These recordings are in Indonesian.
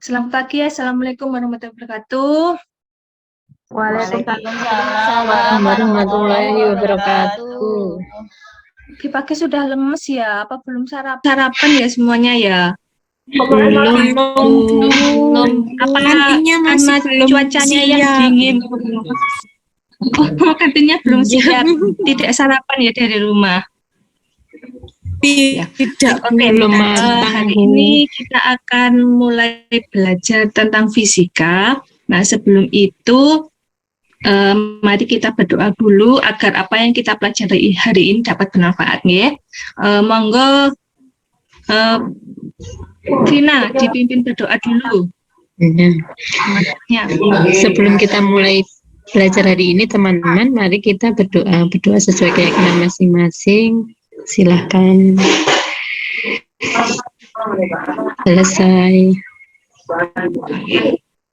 Selamat pagi, Assalamualaikum warahmatullahi wabarakatuh. Waalaikumsalam warahmatullahi wabarakatuh. Di pagi sudah lemes ya? Apa belum sarapan ya semuanya ya? Belum. Apa Kantinnya masih karena belum cuacanya yang siap. dingin? Oh, kantinnya belum siap. Tidak sarapan ya dari rumah. Ya. Tidak, Oke, belum matang. hari ini kita akan mulai belajar tentang fisika. Nah, sebelum itu, mari kita berdoa dulu agar apa yang kita pelajari hari ini dapat bermanfaat, ya. Monggo, Vina, dipimpin berdoa dulu. Ya. Sebelum kita mulai belajar hari ini, teman-teman, mari kita berdoa sesuai keyakinan masing-masing. Silahkan. Selesai.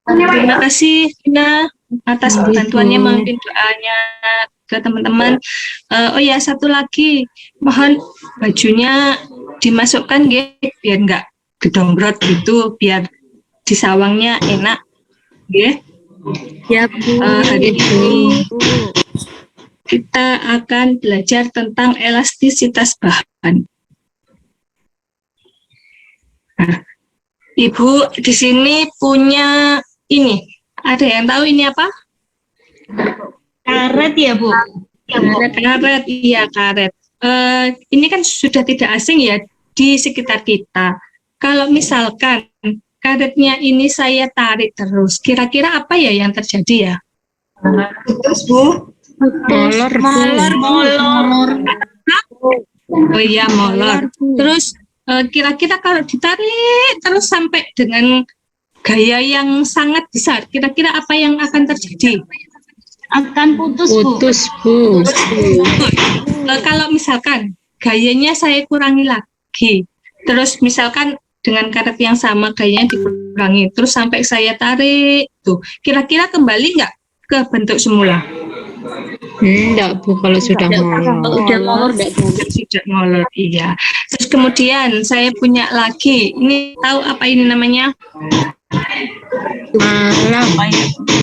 Terima kasih, Vina, atas bantuannya memimpin doanya ke teman-teman. Oh ya, satu lagi, mohon bajunya dimasukkan, biar nggak gedonggrot gitu, biar di sawangnya enak, Ya, Bu. Hari ini kita akan belajar tentang elastisitas bahan. Nah, Ibu di sini punya ini. Ada yang tahu ini apa? Karet ya, Bu? Karet, iya karet. Ini kan sudah tidak asing ya di sekitar kita. Kalau misalkan karetnya ini saya tarik terus, kira-kira apa ya yang terjadi ya? Terus, Bu? Molor. Oh iya, molor. Terus kira-kira kalau ditarik terus sampai dengan gaya yang sangat besar, kira-kira apa yang akan terjadi? Akan putus, Bu. Kalau misalkan gayanya saya kurangi lagi, terus misalkan dengan karet yang sama gayanya dikurangi, terus sampai saya tarik, tuh kira-kira kembali nggak ke bentuk semula? Enggak, Bu, kalau sudah molor. Sudah molor, iya. Terus kemudian saya punya lagi, ini tahu apa ini namanya?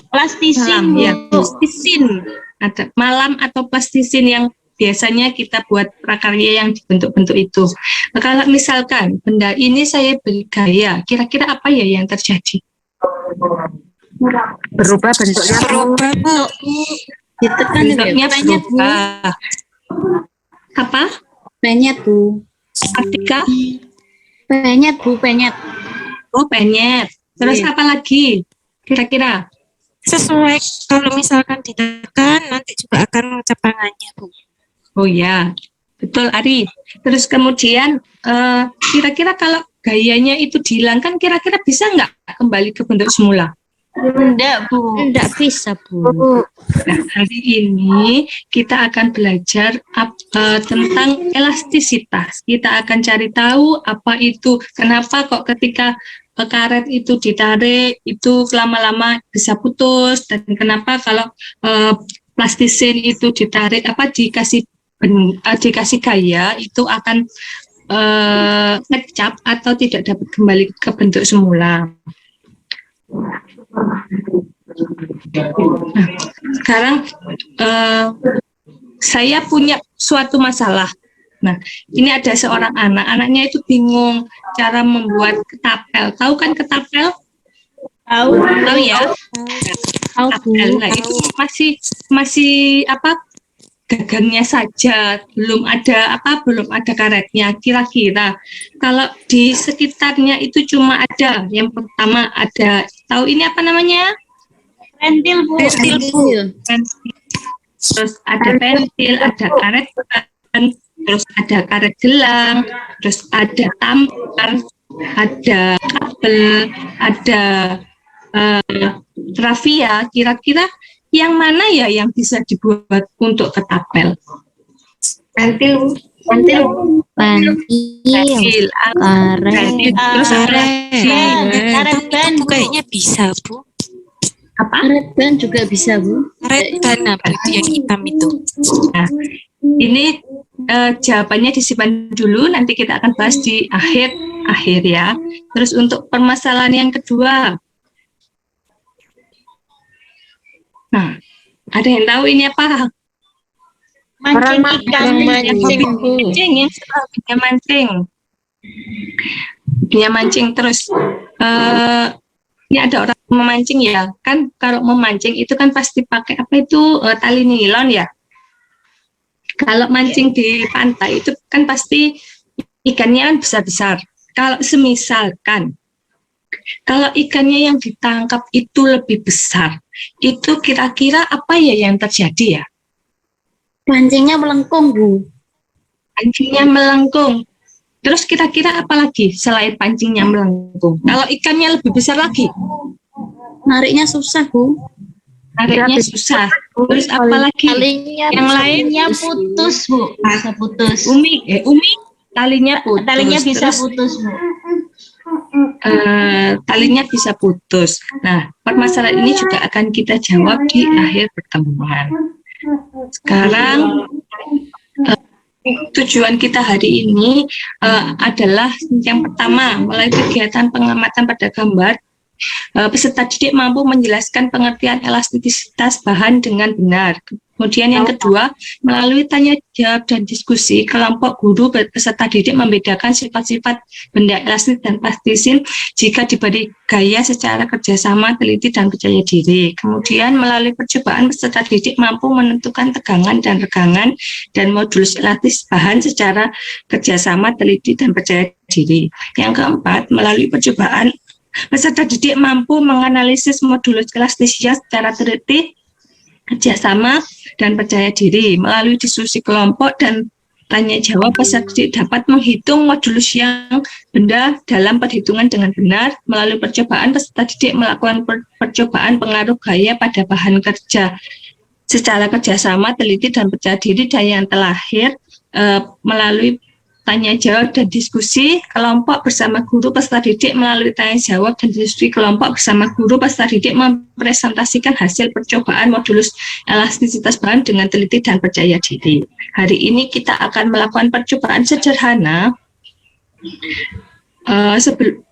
Plastisin, ya, plastisin. Ada malam atau plastisin yang biasanya kita buat prakarya yang dibentuk-bentuk itu. Nah, kalau misalkan benda ini saya beri gaya, kira-kira apa ya yang terjadi? Berubah bentuknya, Bu. Ditekan bentuknya berubah. Apa? Penyet, Bu. Ketika? Penyet, Bu, penyet. Oh, penyet. Terus apa lagi? Kira-kira? Sesuai, kalau misalkan ditekan nanti juga akan mengucap tangannya, Bu. Oh ya, betul Ari. Terus kemudian kira-kira kalau gayanya itu dihilangkan, kira-kira bisa nggak kembali ke bentuk semula? Enggak, Bu. Enggak bisa, Bu. Nah, hari ini kita akan belajar tentang elastisitas. Kita akan cari tahu apa itu, kenapa kok ketika karet itu ditarik itu lama-lama bisa putus, dan kenapa kalau plastisin itu ditarik dikasih gaya itu akan ngecap atau tidak dapat kembali ke bentuk semula. Nah, sekarang saya punya suatu masalah. Nah, ini ada seorang anaknya itu bingung cara membuat ketapel. Tahu kan ketapel? Tahu ya? Ketapel. Nah, itu masih apa? Gagangnya saja, belum ada karetnya. Kira-kira kalau di sekitarnya itu cuma ada yang pertama ada, tahu ini apa namanya? Pentil, Bu. Terus ada pentil, ada karet ban, terus ada karet gelang, terus ada tampar, ada kabel, ada rafia. Kira-kira yang mana ya yang bisa dibuat untuk ketapel? Pentil, karet ban kayaknya bisa, Bu. Apa? Karet ban juga bisa, Bu. Karet ban apa itu yang hitam itu? Nah, ini jawabannya disimpan dulu, nanti kita akan bahas di akhir ya. Terus untuk permasalahan yang kedua, nah, ada yang tahu ini apa? Mancing ikan. Mancing ya, hobinya mancing. Dia mancing terus. Ini ada orang memancing ya, kan kalau memancing itu kan pasti pakai apa itu tali nilon ya. Kalau mancing di pantai itu kan pasti ikannya kan besar-besar. Kalau semisalkan, kalau ikannya yang ditangkap itu lebih besar, itu kira-kira apa ya yang terjadi ya? Pancingnya melengkung, Bu. Pancingnya melengkung. Terus kira-kira apa lagi selain pancingnya melengkung? Kalau ikannya lebih besar lagi? Nariknya susah, Bu. Nariknya susah. Terus apa lagi? Yang lainnya putus, Bu. Bisa putus. Umi, talinya putus. Talinya bisa Terus, putus, Bu. talinya bisa putus. Nah, permasalahan ini juga akan kita jawab di akhir pertemuan. Sekarang tujuan kita hari ini adalah yang pertama, melalui kegiatan pengamatan pada gambar, peserta didik mampu menjelaskan pengertian elastisitas bahan dengan benar. Kemudian yang kedua, melalui tanya jawab dan diskusi, kelompok guru peserta didik membedakan sifat-sifat benda elastis dan plastisin jika diberi gaya secara kerjasama, teliti, dan percaya diri. Kemudian melalui percobaan peserta didik mampu menentukan tegangan dan regangan dan modulus elastis bahan secara kerjasama, teliti, dan percaya diri. Yang keempat, melalui percobaan peserta didik mampu menganalisis modulus elastisitas secara teliti, kerjasama, dan percaya diri. Melalui diskusi kelompok dan tanya jawab, peserta didik dapat menghitung modulus yang benda dalam perhitungan dengan benar. Melalui percobaan, peserta didik melakukan percobaan pengaruh gaya pada bahan kerja secara kerjasama, teliti, dan percaya diri. Dan yang terakhir, melalui tanya jawab dan diskusi kelompok bersama guru peserta didik, melalui tanya jawab dan diskusi kelompok bersama guru peserta didik mempresentasikan hasil percobaan modulus elastisitas bahan dengan teliti dan percaya diri. Hari ini kita akan melakukan percobaan sederhana.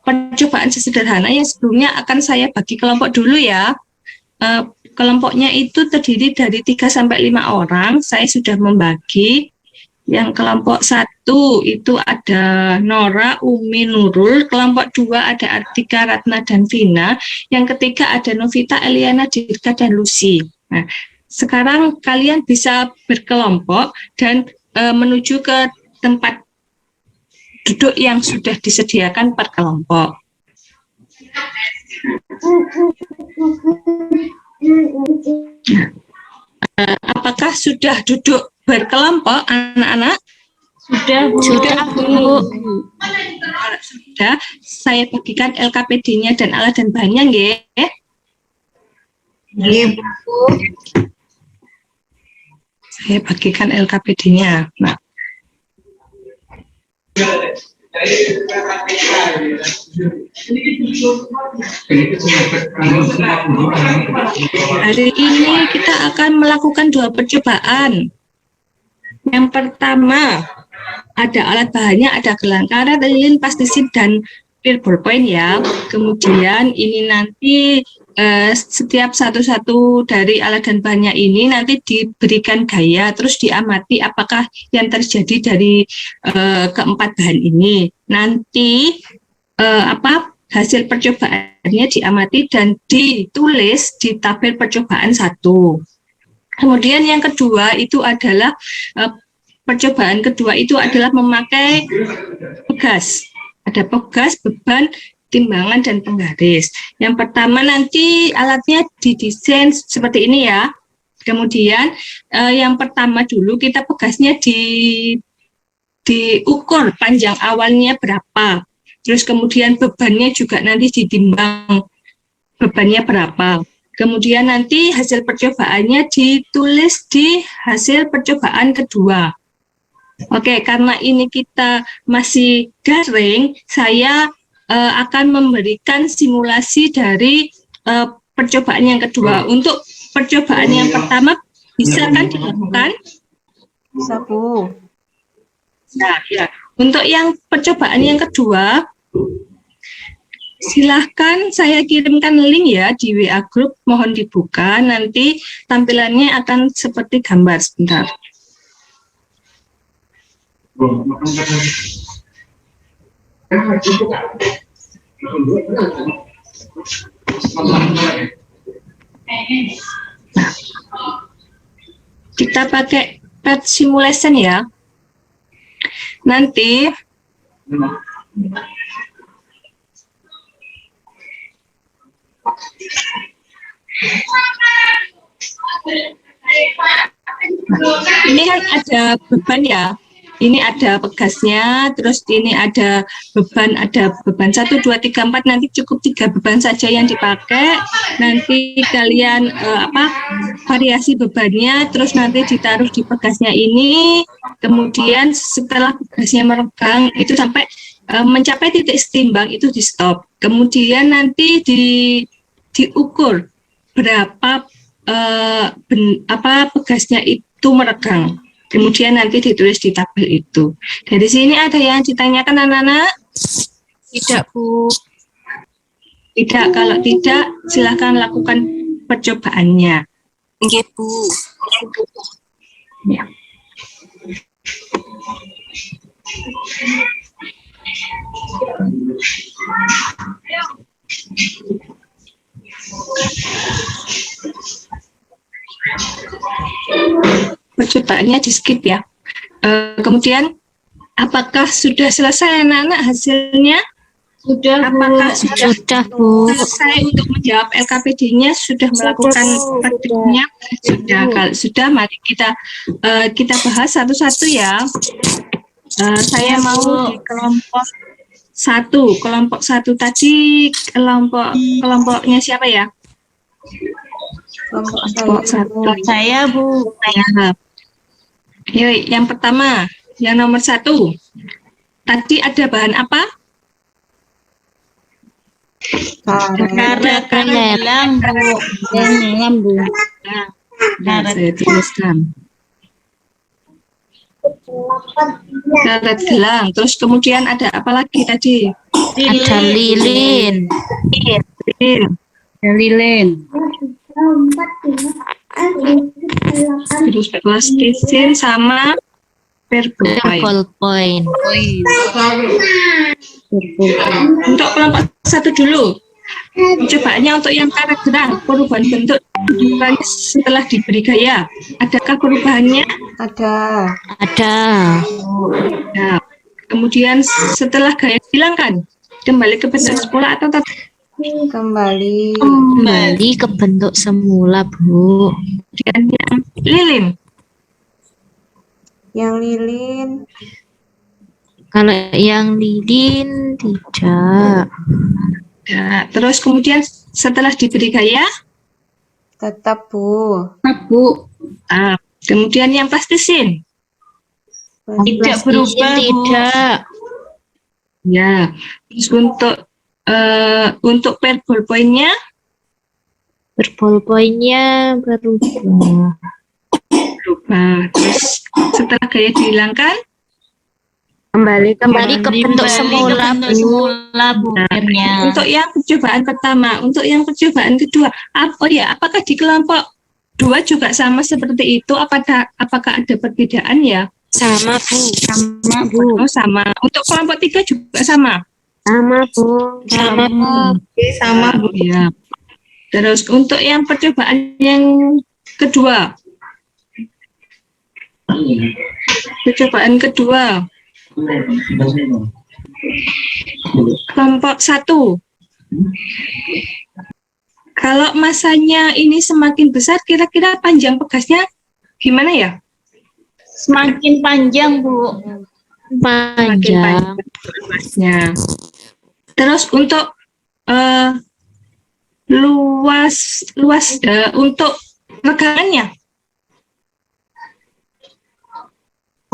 Percobaan sederhana yang sebelumnya akan saya bagi kelompok dulu ya. Kelompoknya itu terdiri dari 3-5 orang. Saya sudah membagi. Yang kelompok 1 itu ada Nora, Umi, Nurul. Kelompok 2 ada Artika, Ratna, dan Vina. Yang ketiga ada Novita, Eliana, Dirga, dan Lucy. Nah, sekarang kalian bisa berkelompok dan menuju ke tempat duduk yang sudah disediakan per kelompok. Apakah sudah duduk berkelompok anak-anak? Sudah, Bu. Sudah. Saya bagikan LKPD-nya dan alat dan bahannya, nggih. Nggih, Bu. Saya bagikan LKPD-nya. Nah. Hari ini kita akan melakukan 2 percobaan. Yang pertama, ada alat bahannya, ada gelang karet, lilin, plastisin, dan clear ballpoint ya. Kemudian ini nanti setiap satu-satu dari alat dan bahannya ini nanti diberikan gaya, terus diamati apakah yang terjadi dari keempat bahan ini. Nanti hasil percobaannya diamati dan ditulis di tabel percobaan 1. Kemudian yang kedua itu adalah percobaan kedua itu adalah memakai pegas. Ada pegas, beban, timbangan, dan penggaris. Yang pertama nanti alatnya didesain seperti ini ya. Kemudian yang pertama dulu kita pegasnya diukur panjang awalnya berapa. Terus kemudian bebannya juga nanti ditimbang bebannya berapa. Kemudian nanti hasil percobaannya ditulis di hasil percobaan kedua. Oke, karena ini kita masih daring, saya akan memberikan simulasi dari percobaan yang kedua. Untuk percobaan yang pertama, bisa kan dilakukan? Bisa, Bu. Nah, ya. Untuk yang percobaan yang kedua, silahkan saya kirimkan link ya di WA Group, mohon dibuka, nanti tampilannya akan seperti gambar sebentar. Nah, kita pakai pet simulation ya. Nanti ini kan ada beban ya. Ini ada pegasnya, terus ini ada beban 1, 2, 3, 4, nanti cukup 3 beban saja yang dipakai. Nanti kalian variasi bebannya, terus nanti ditaruh di pegasnya ini. Kemudian setelah pegasnya meregang itu sampai mencapai titik setimbang itu di stop. Kemudian nanti diukur berapa pegasnya itu meregang. Kemudian nanti ditulis di tabel itu. Dari sini ada yang ditanyakan anak-anak? Tidak, Bu. Tidak, kalau tidak silakan lakukan percobaannya. Nggih, Bu. Ya. Percobaannya di skip ya. Kemudian apakah sudah selesai anak-anak hasilnya? Sudah, Bu. Apakah sudah Bu. selesai untuk menjawab LKPD-nya? Sudah melakukan praktiknya? Sudah. Kalau sudah, mari kita bahas satu-satu ya. Saya mau di kelompok 1. Kelompok 1 tadi kelompoknya siapa ya? Kelompok 1. Saya, Bu. Ya. Yuk, yang pertama, yang nomor 1. Tadi ada bahan apa? Karet gelang, Bu. Gelang, Bu. Nah, saya tuliskan. Karet gelang. Terus kemudian ada apa lagi tadi? Ada lilin. Lilin. Terus plastisin sama Ballpoint. Untuk kelompok 1 dulu. Cobaannya untuk yang karet gelang, perubahan bentuk bentukannya setelah diberi gaya. Adakah perubahannya? Ada. Nah, kemudian setelah gaya dihilangkan, kembali ke bentuk semula atau tetap? Kembali. Kembali ke bentuk semula, Bu. Kemudian yang lilin. Yang lilin Kalau yang lilin tidak. Nah, terus kemudian setelah diberi gaya, tetap, Bu. Bu. kemudian yang plastisin. Tidak berubah, Bu. Tidak. Ya, terus untuk per ballpoint-nya, Ballpoint-nya berubah. terus setelah gaya dihilangkan, Kembali ke bentuk semula, Bentuk Bu. semula, Bu. Akhirnya. untuk yang percobaan pertama, untuk yang percobaan kedua, apakah di kelompok 2 juga sama seperti itu? Apakah ada perbedaan ya? Sama, Bu. Sama, Bu. Oh, sama. Untuk kelompok 3 juga sama. Sama, Bu. Sama, Bu. Sama, Bu. Ya. Terus untuk yang percobaan yang kedua. Percobaan kedua. Kelompok 1. Kalau masanya ini semakin besar, kira-kira panjang pegasnya gimana ya? Semakin panjang, Bu. Panjang. Pegasnya. Terus untuk luas untuk regangannya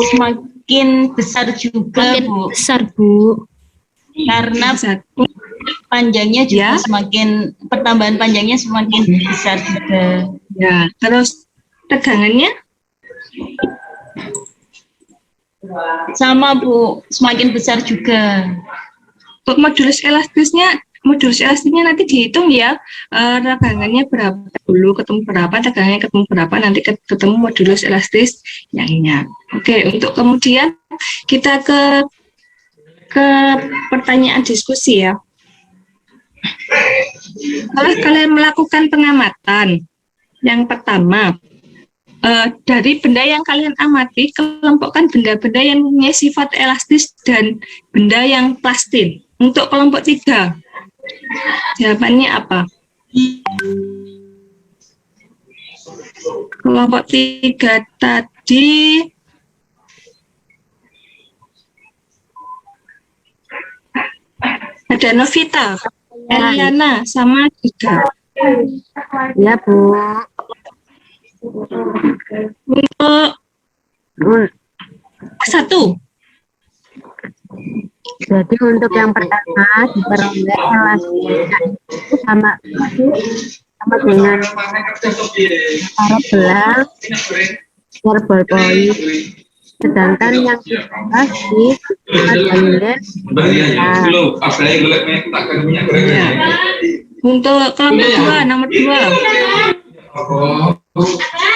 Semakin besar juga, Makin Bu. besar, Bu. Karena besar. panjangnya juga Ya. semakin, pertambahan panjangnya semakin besar juga. Ya, terus tegangannya Sama Bu, semakin besar juga. Untuk modulus elastisnya nanti dihitung ya, tegangannya berapa dulu, ketemu berapa, tegangannya ketemu berapa, nanti ketemu modulus elastisnya. Oke, untuk kemudian kita ke pertanyaan diskusi ya. Kalau kalian melakukan pengamatan, yang pertama, dari benda yang kalian amati, kelompokkan benda-benda yang mempunyai sifat elastis dan benda yang plastin. Untuk kelompok 3, jawabannya apa? Kelompok 3 tadi ada Novita, Eliana, sama Giga. Ya, Bu. Untuk 1, Jadi untuk yang pertama diperoleh elastisnya itu sama dengan taruh belang ballpoint. Sedangkan yang dibahas di dalilin untuk kelompok 2, nomor 2.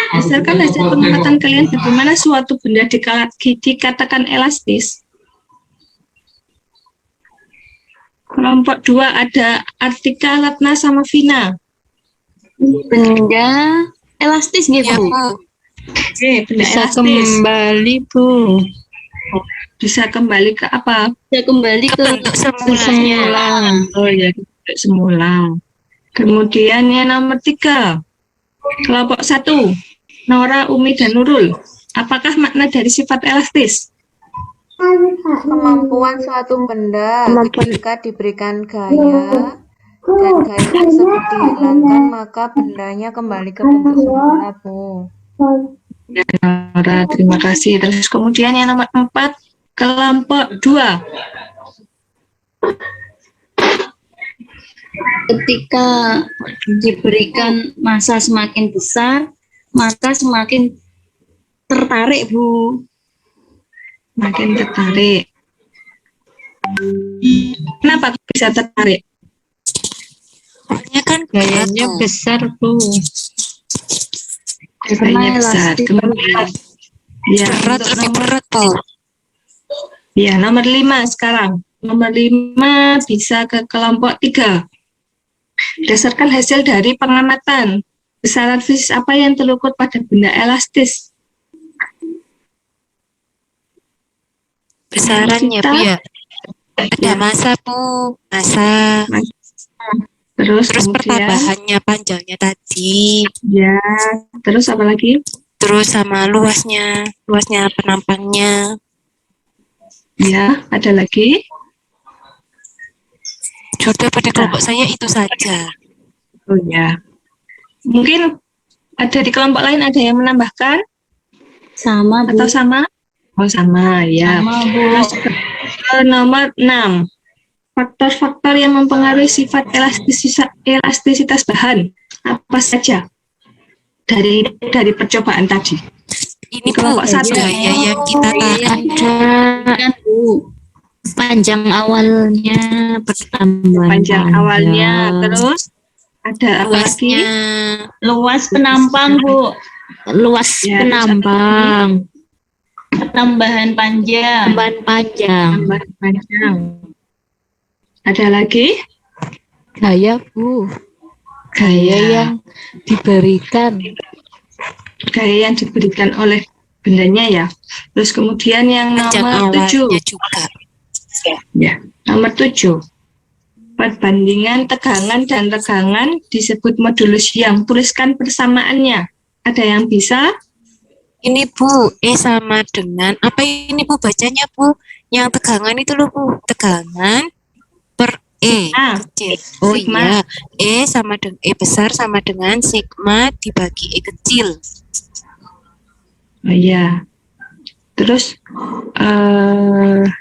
Berdasarkan hasil pengamatan kalian, bagaimana suatu benda dikatakan elastis? Kelompok 2 ada Artika, Ratna, sama Vina. Benda elastis gitu. ya, Bu. Oke, benda Bisa elastis. kembali, Bu. Bisa kembali ke apa? Bisa kembali Ke ke bentuk semula. Oh ya, ke semula. Kemudian yang nomor 3, kelompok 1, Nora, Umi, dan Nurul. Apakah makna dari sifat elastis? Kemampuan suatu benda ketika diberikan gaya dan gaya tersebut dihilangkan, maka bendanya kembali ke bentuk semula, Bu. Ya, Nora, terima kasih. Terus kemudian yang nomor 4, kelompok 2. ketika diberikan massa semakin besar, maka semakin tertarik, Bu. Makin tertarik. Kenapa bisa tertarik? Soalnya kan gayanya besar, Bu. Gayanya besar. Kemudian, ya, Berat, untuk lebih nomor, berat, Bu. ya, nomor 5 sekarang. Nomor 5 bisa ke kelompok 3. Berdasarkan hasil dari pengamatan, besaran fisik apa yang terukut pada benda elastis? Besarannya, Kita- Bu, ya. Ada massa, Bu. Massa. Terus Terus kemudian, pertambahannya panjangnya tadi. ya, terus apa lagi? Terus sama luasnya penampangnya. Ya, ada lagi? Sudah pada kelompok saya itu saja. Oh ya. Mungkin ada di kelompok lain ada yang menambahkan Sama, Bu. atau sama? Oh, sama, ya. Sama, Bu. Terus ke nomor 6. Faktor-faktor yang mempengaruhi sifat elastisitas bahan apa saja dari percobaan tadi? Ini Kelompok Bu, satu. gaya yang kita tahan. Kan, Bu. Panjang awalnya pertambahan Panjang awalnya, terus ada apa lagi? Luasnya. luas penampang, Bu. Luas Ya, penampang. Pertambahan panjang. Tambahan panjang. Tambahan panjang. Ada lagi? Gaya, Bu. Gaya Diberikan. Gaya yang diberikan oleh bendanya ya. Terus kemudian yang Panjang nomor 7. awalnya juga. Ya, nomor 7. Perbandingan tegangan dan tegangan disebut modulus yang. Tuliskan persamaannya. Ada yang bisa? Ini Bu, sama dengan apa ini Bu bacanya Bu? Yang tegangan itu loh Bu, tegangan per Ah, kecil. Oh sigma. iya, sama dengan besar sama dengan sigma dibagi kecil. Oh iya. Terus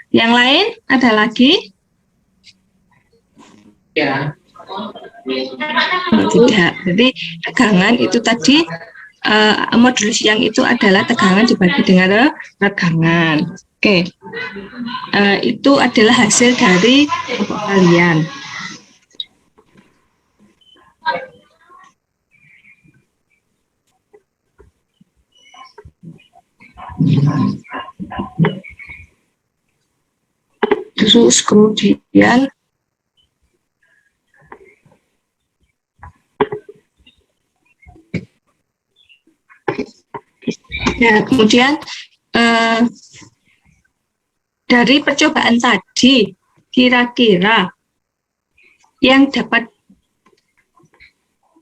yang lain ada lagi? Ya. Oh, tidak. Jadi tegangan itu tadi modulus yang itu adalah tegangan dibagi dengan tegangan. Oke, itu adalah hasil dari kelompok kalian. Terus kemudian dari percobaan tadi, kira-kira yang dapat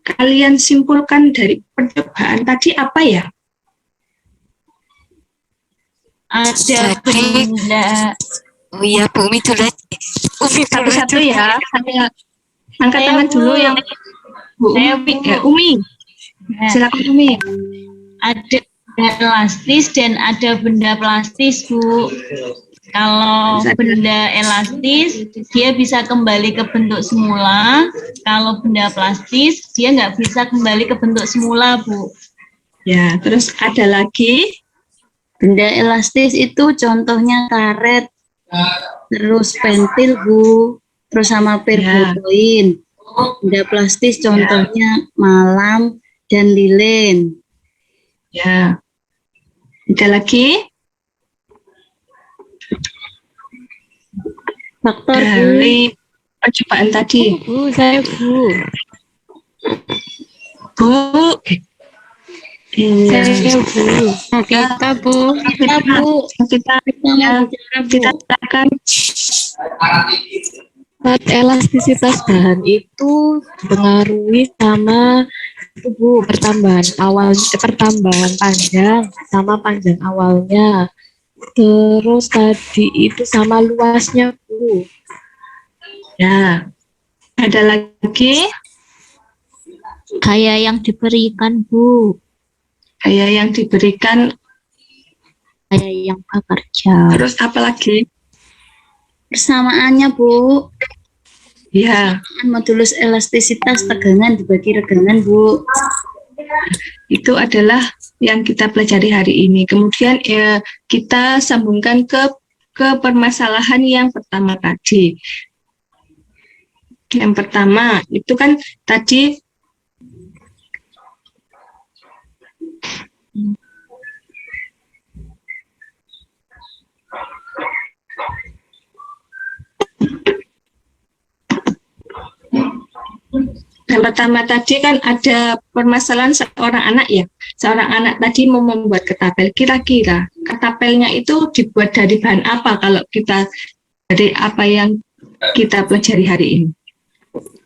kalian simpulkan dari percobaan tadi apa ya? Ada Jadi- benda. Oh iya, Bu Umi dulu aja. Umi dulu Satu-satu aja. ya. Sambil angkat Saya, tangan Bu. dulu yang Bu Saya, Umi. Bu. Umi, Nah, silakan Umi. ada benda elastis dan ada benda plastis, Bu. Kalau benda elastis, dia bisa kembali ke bentuk semula. Kalau benda plastis, dia nggak bisa kembali ke bentuk semula, Bu. Ya, terus ada lagi. Benda elastis itu contohnya karet, terus pentil, Bu, terus sama perbokoin. Benda plastis contohnya malam dan lilin. Ya. Ada lagi Faktor Bu. dari percobaan tadi. Bu, saya Bu. Bu. Saya Bu. Kita Bu. Kita Bu. Kita Kita mau bicara Bu. kita akan Saat elastisitas bahan itu dipengaruhi sama itu Bu, pertambahan panjang sama panjang awalnya. Terus tadi itu sama luasnya Bu. ya. Ada lagi Kayak yang diberikan Bu, kayak yang diberikan, kayak yang bekerja. terus apa lagi? Persamaannya Bu, Ya, modulus elastisitas tegangan dibagi regangan Bu. itu adalah yang kita pelajari hari ini. Kemudian kita sambungkan ke permasalahan yang pertama tadi. Yang pertama itu kan tadi yang pertama tadi kan ada permasalahan seorang anak ya. Seorang anak tadi mau membuat ketapel. Kira-kira ketapelnya itu dibuat dari bahan apa kalau kita dari apa yang kita pelajari hari ini?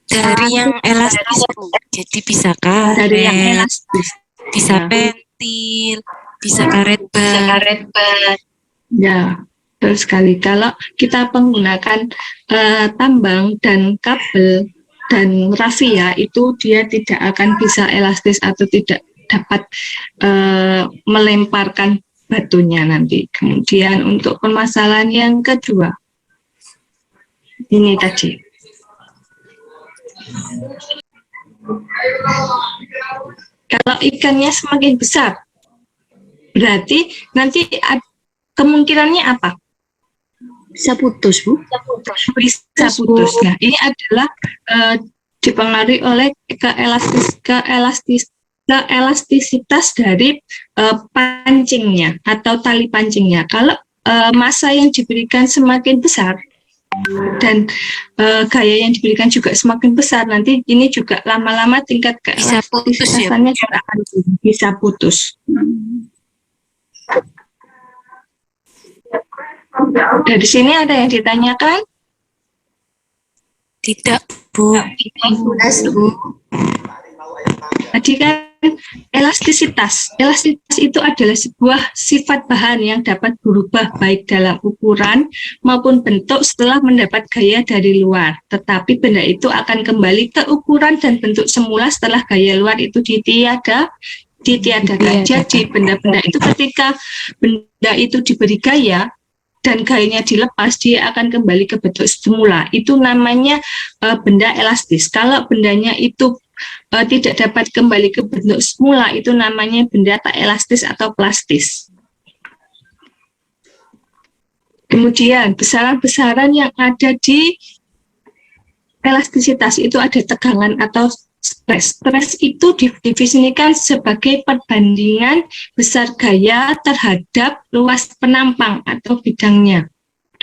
Dari yang elastis Bu. Jadi bisa karet, Dari yang elastis. bisa pentil, bisa karet ban. Ya, betul sekali. Kalau kita menggunakan tambang dan kabel dan rafia itu dia tidak akan bisa elastis atau tidak dapat melemparkan batunya nanti. Kemudian untuk permasalahan yang kedua, ini tadi. Kalau ikannya semakin besar, berarti nanti kemungkinannya apa? Bisa putus Bu. Bisa putus. Nah, ini adalah dipengaruhi oleh keelastisitas dari pancingnya atau tali pancingnya. Kalau massa yang diberikan semakin besar dan gaya yang diberikan juga semakin besar, nanti ini juga lama-lama tingkat Bisa putus ya? keelastisitasannya juga akan bisa putus. Dari sini ada yang ditanyakan? Tidak Bu. Tadi kan elastisitas. Elastisitas itu adalah sebuah sifat bahan yang dapat berubah baik dalam ukuran maupun bentuk setelah mendapat gaya dari luar. Tetapi benda itu akan kembali ke ukuran dan bentuk semula setelah gaya luar itu ditiadakan. Jadi benda-benda itu ketika benda itu diberi gaya dan gayanya dilepas, dia akan kembali ke bentuk semula. Itu namanya benda elastis. Kalau bendanya itu tidak dapat kembali ke bentuk semula, itu namanya benda tak elastis atau plastis. Kemudian besaran-besaran yang ada di elastisitas itu ada tegangan atau stres. Stres itu didefinisikan sebagai perbandingan besar gaya terhadap luas penampang atau bidangnya.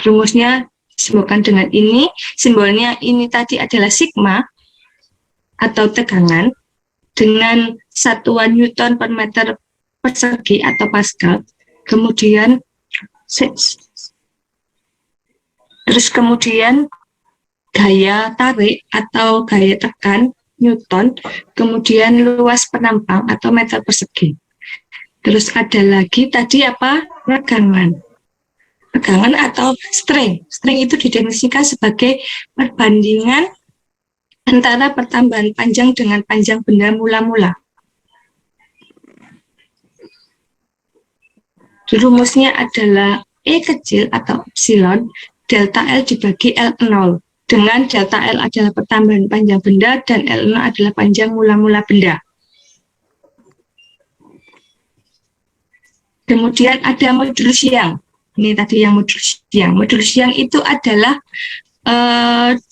Rumusnya disimbolkan dengan ini. Simbolnya ini tadi adalah sigma atau tegangan dengan satuan Newton per meter persegi atau Pascal. Kemudian gaya tarik atau gaya tekan Newton, kemudian luas penampang atau meter persegi. Terus ada lagi tadi apa? Regangan. Regangan atau strain. Strain itu didefinisikan sebagai perbandingan antara pertambahan panjang dengan panjang benda mula-mula. Rumusnya adalah E kecil atau epsilon delta L dibagi L0. Dengan delta L adalah pertambahan panjang benda dan L0 adalah panjang mula-mula benda. Kemudian ada modulus Young. Ini tadi yang modulus Young. Modulus Young itu adalah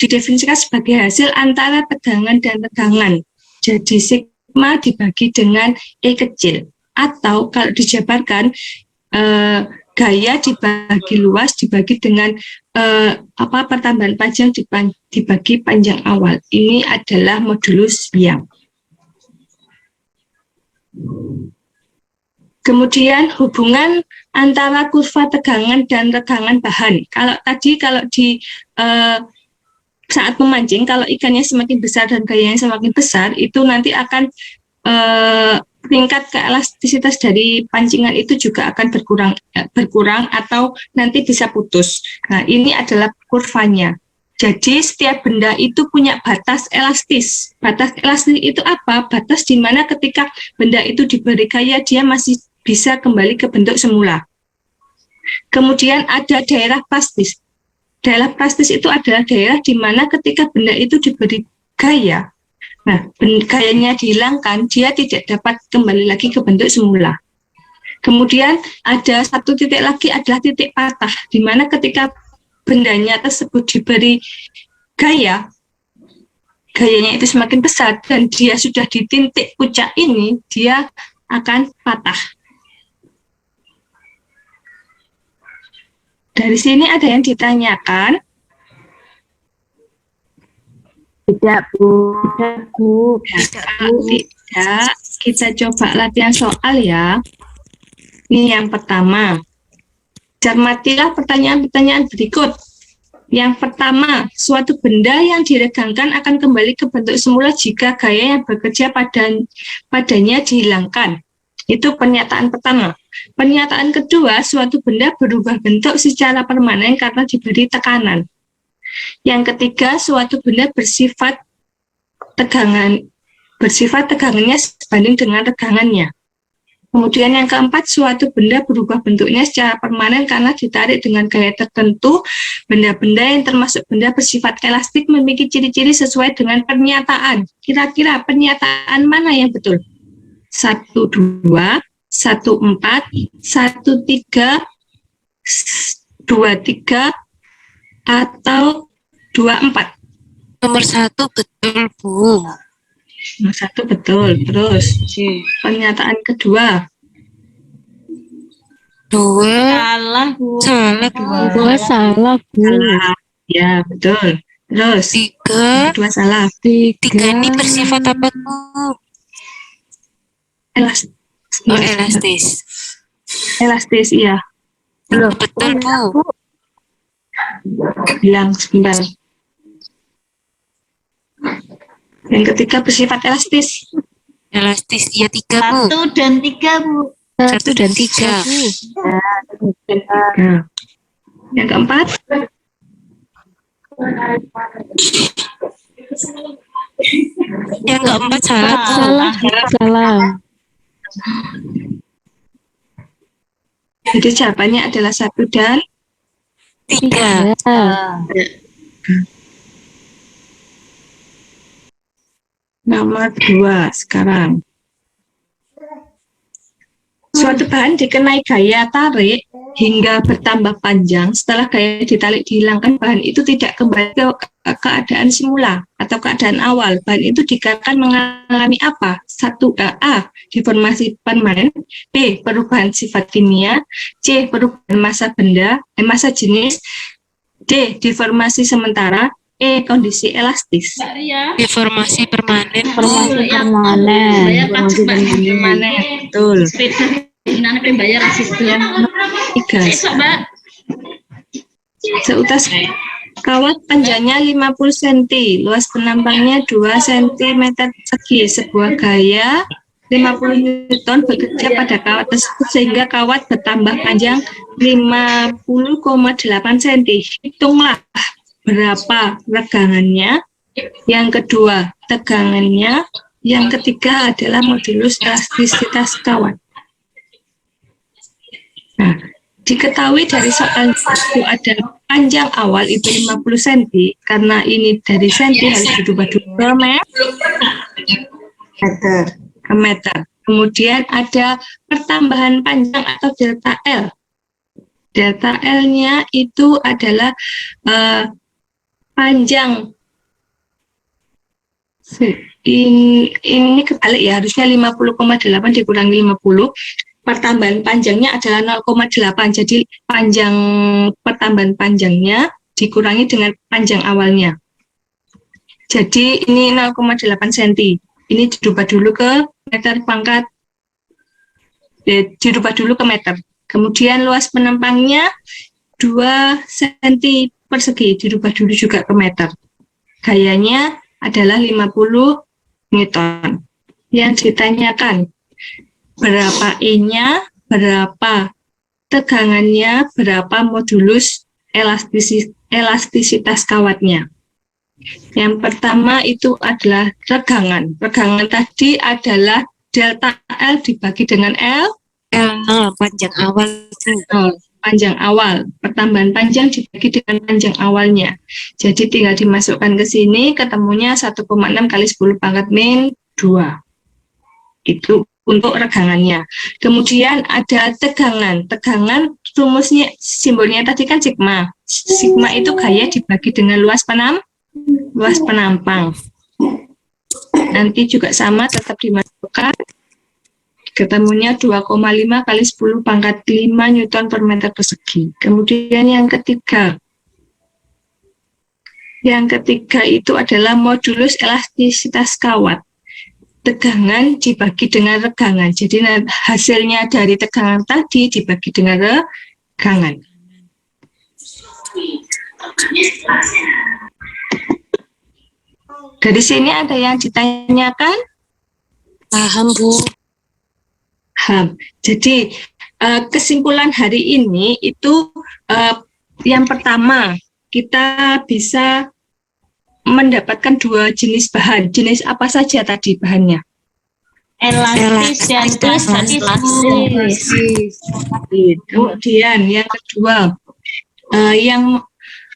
didefinisikan sebagai hasil antara tegangan dan tegangan. Jadi sigma dibagi dengan E kecil. Atau kalau dijabarkan, gaya dibagi luas dibagi dengan pertambahan panjang dibagi panjang awal. Ini adalah modulus Young. Kemudian hubungan antara kurva tegangan dan tegangan bahan. Kalau di saat memancing, kalau ikannya semakin besar dan gayanya semakin besar, itu nanti akan tingkat keelastisitas dari pancingan itu juga akan berkurang atau nanti bisa putus. Nah, ini adalah kurvanya. Jadi setiap benda itu punya batas elastis. Batas elastis itu apa? Batas di mana ketika benda itu diberi gaya, dia masih bisa kembali ke bentuk semula. Kemudian ada daerah plastis. Daerah plastis itu adalah daerah di mana ketika benda itu diberi gaya, nah, gayanya dihilangkan, dia tidak dapat kembali lagi ke bentuk semula. Kemudian ada satu titik lagi adalah titik patah, di mana ketika bendanya tersebut diberi gaya, gayanya itu semakin besar dan dia sudah di titik puncak ini, dia akan patah. Dari sini ada yang ditanyakan? Tidak, Bu. Tidak. Kita coba latihan soal ya. Ini yang pertama. Cermatilah pertanyaan-pertanyaan berikut. Yang pertama, suatu benda yang diregangkan akan kembali ke bentuk semula jika gaya yang bekerja padanya dihilangkan. Itu pernyataan pertama. Pernyataan kedua, suatu benda berubah bentuk secara permanen karena diberi tekanan. Yang ketiga, suatu benda bersifat tegangannya sebanding dengan tegangannya. Kemudian yang keempat, suatu benda berubah bentuknya secara permanen karena ditarik dengan gaya tertentu. Benda-benda yang termasuk benda bersifat elastik memiliki ciri-ciri sesuai dengan pernyataan. Kira-kira pernyataan mana yang betul? 1, 2, 1, 4, 1, 3, 2, 3, atau 2, 4? Nomor 1 betul, Bu. Nomor 1 betul. Terus pernyataan kedua. 2 Salah, Bu. salah, Bu. 2 salah, Bu. Salah. Ya, betul. Terus 3 kedua salah. 3 ini bersifat apa, Bu? Elastis. Oh, elastis. Elastis, iya. Betul, Bu. Bilang sebentar. Yang ketiga bersifat elastis. Elastis, ya 3, Bu. 1 dan 3, Bu. 1 dan 3. Nah, yang keempat, Yang keempat salah, Bu. Salah. jadi jawabannya adalah 1 dan 3. nomor 2 sekarang. Suatu bahan dikenai gaya tarik hingga bertambah panjang, setelah gaya ditarik dihilangkan, bahan itu tidak kembali ke keadaan semula atau keadaan awal. Bahan itu dikatakan mengalami apa? 1. A. Deformasi permanen. B. Perubahan sifat kimia. C. Perubahan massa jenis. D. Deformasi sementara. E. Kondisi elastis. Deformasi permanen. Informasi permanen. Permanen, betul. Ini bayar sistem. 3. Seutas kawat panjangnya 50 cm, luas penampangnya 2 cm persegi. Sebuah gaya 50 Newton bekerja pada kawat tersebut sehingga kawat bertambah panjang 50,8 cm. Hitunglah berapa regangannya. Yang kedua, tegangannya. Yang ketiga adalah modulus elastisitas kawat. Nah, diketahui dari soal itu ada panjang awal itu 50 cm, karena ini dari senti harus dirubah ke meter. Kemudian ada pertambahan panjang atau delta L. Delta L-nya itu adalah panjang. Ini kebalik ya, harusnya 50,8 dikurangi 50. Pertambahan panjangnya adalah 0,8, jadi panjang pertambahan panjangnya dikurangi dengan panjang awalnya. Jadi ini 0,8 cm. Ini dirubah dulu ke meter pangkat, dirubah dulu ke meter. Kemudian luas penampangnya 2 cm persegi, dirubah dulu juga ke meter. Gayanya adalah 50 Newton. Yang ditanyakan, berapa E-nya, berapa tegangannya, berapa modulus elastisitas kawatnya. Yang pertama itu adalah regangan. Regangan tadi adalah delta L dibagi dengan L0 panjang awal. Panjang awal. Pertambahan panjang dibagi dengan panjang awalnya. Jadi tinggal dimasukkan ke sini, ketemunya 1,6 kali 10 pangkat min 2. Itu untuk regangannya. Kemudian ada tegangan. Tegangan rumusnya, simbolnya tadi kan sigma. Sigma itu gaya dibagi dengan luas penampang. Nanti juga sama, tetap dimasukkan. Ketemunya 2,5 kali 10 pangkat 5 Newton per meter persegi. Kemudian yang ketiga. Yang ketiga itu adalah modulus elastisitas kawat. Tegangan dibagi dengan regangan. Jadi hasilnya dari tegangan tadi dibagi dengan regangan. Dari sini ada yang ditanyakan? Paham, Bu. Paham. Jadi kesimpulan hari ini itu yang pertama, kita bisa mendapatkan 2 jenis bahan. Jenis apa saja tadi bahannya? Elastis dan plastis. Kemudian yang kedua,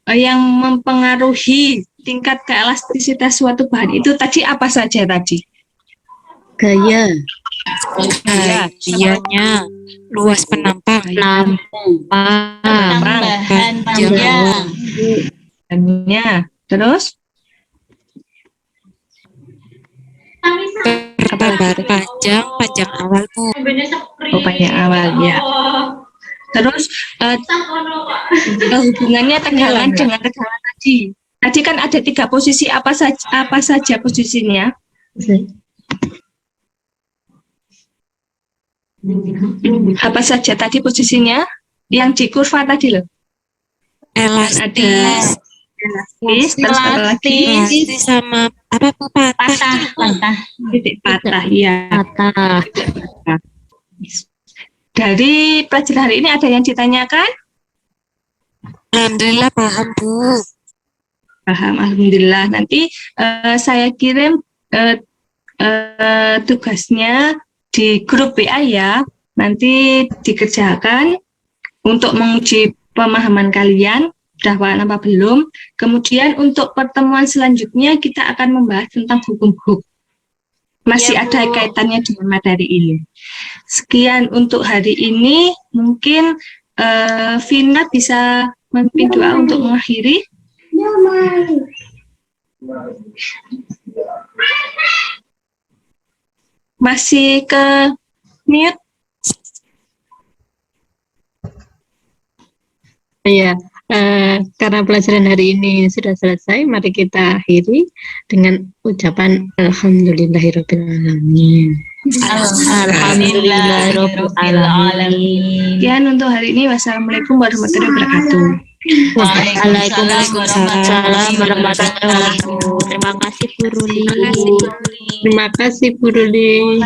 yang mempengaruhi tingkat keelastisitas suatu bahan itu tadi apa saja tadi? Gaya. Gayanya, luas penampang, Tambahan panjang. Terus? pertambahan panjang awal, Bu. Oh, panjang awal, ya. Terus hubungannya tegangan dengan tegangan tadi. Tadi kan ada 3 posisi, apa saja posisinya? Apa saja tadi posisinya? Yang di kurva tadi loh. Elastis. Elastis, terus apa lagi? Elastis sama apa, Bu? Patah. Titik patah, ya. Dari pelajaran hari ini ada yang ditanyakan? Alhamdulillah paham, Bu. Paham, alhamdulillah. Nanti saya kirim tugasnya di grup WA ya. Nanti dikerjakan untuk menguji pemahaman kalian. Sudah paham apa belum? Kemudian untuk pertemuan selanjutnya kita akan membahas tentang hukum-hukum. Masih Ya, ada Bu. kaitannya dengan materi ini. Sekian untuk hari ini. Mungkin Vina bisa memimpin doa untuk mengakhiri. Masih ke mute? Iya, karena pelajaran hari ini sudah selesai, mari kita akhiri dengan ucapan Alhamdulillahirrahmanirrahim. Alhamdulillahirobbilalamin. Sekian untuk hari ini. Wassalamualaikum warahmatullahi wabarakatuh. Waalaikumsalam warahmatullahi wabarakatuh. Terima kasih Bu Ruli. Terima kasih Bu Ruli.